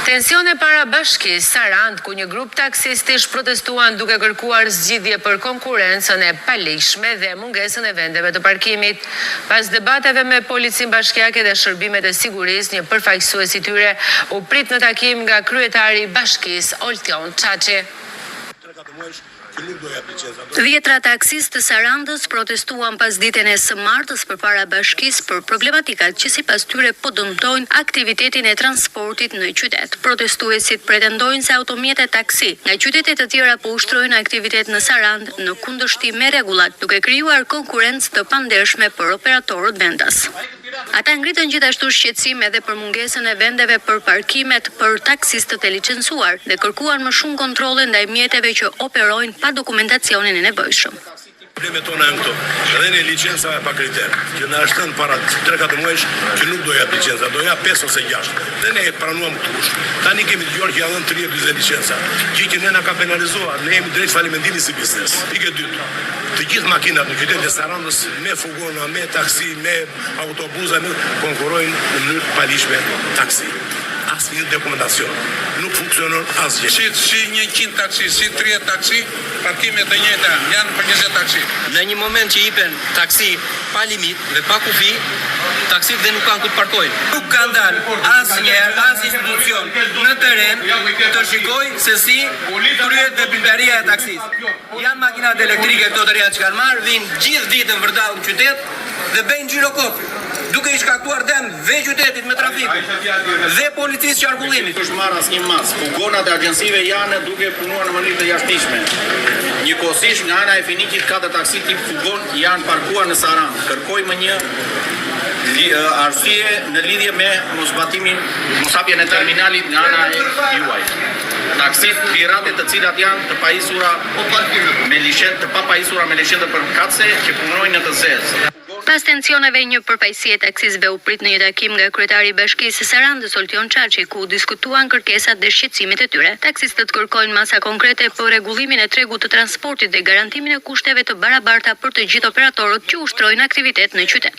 Tensione para bashkisë Sarand, ku një grup taksistish protestuan duke kërkuar zgjidhje për konkurrencën e paligjshme dhe mungesën e vendeve të parkimit. Pas debateve me policin bashkiake dhe shërbimet e sigurisë, një përfaqësues i tyre u prit në takim nga kryetari i bashkisë Oltion Çaçi. 10 taksistë të Sarandës protestuan pas ditën e së martës përpara bashkisë për problematikat që sipas tyre po dëmtojnë aktivitetin e transportit në qytet. Protestuesit pretendojnë se automjetet taksi nga qytete të tjera po ushtrojnë aktivitet në Sarandë në kundërshtim me rregullat, duke krijuar konkurrencë të pandershme për operatorët vendas. Ata ngritën gjithashtu shqetësim edhe për mungesën e vendeve për parkimet për taksistët e licencuar dhe kërkuan më shumë kontrolle ndaj mjeteve që operojnë pa dokumentacionin e nevojshëm. Problemet tona janë këto. Edhe ne licenca pa kriter, që na shtën para 3-4 muajsh që nuk do jap licenca, do jap 5 ose 6. Dhe ne pranuam kush. Tani kemi dëgjuar që janë 30-40 licenca. Që ne na ka penalizuar, ne jemi drejt falimentimit si biznes. Pikë dytë. Të gjithë makinat në qytetin e Sarandës me furgona, me taksi, me autobuza, konkurrojnë në mënyrë paligjshme taksi. Asnjë dokumentacion. Nuk funksionon asgjë. Si 100 taksi, si 30 taksi, parkimet e njëjta janë për 20 taksi. Në një moment që jipen taksi pa limit dhe pa kufi, taksit dhe nuk kanë ku të parkojnë. Nuk ka dalë asnjëherë as institucion në teren të shikojë se si kryhet veprimtaria e taksisë. Janë makinat elektrike këto të reja që kanë marrë, vinë gjithë ditën vërdallë në qytet dhe bëjnë gjirokopë, duke i shkaktuar dëm dhe qytetit me trafikun dhe policisë qarkullimit. Është marrë asnjë mas. Fugonat e agjensive janë duke punuar në mënyrë të jashtëzakonshme. Njëkohësisht nga ana e Finikit 4 taksi tip fugon janë parkuar në Sarandë. Kërkojmë një arsye në lidhje me moshapjen e terminalit nga ana e juaj. Taksit pirate të cilat janë të pajisura me licentë të papajisura me licentë përkatëse që punojnë në të zezë. Pas tensioneve, një përfaqësi e taksistëve u prit në një takim nga kryetari i bashkisë së Sarandës Oltion Çaçi, ku diskutuan kërkesat dhe shqetësimet e tyre. Taksistët kërkojnë masa konkrete për rregullimin e tregut të transportit dhe garantimin e kushteve të barabarta për të gjithë operatorët që ushtrojnë aktivitet në qytet.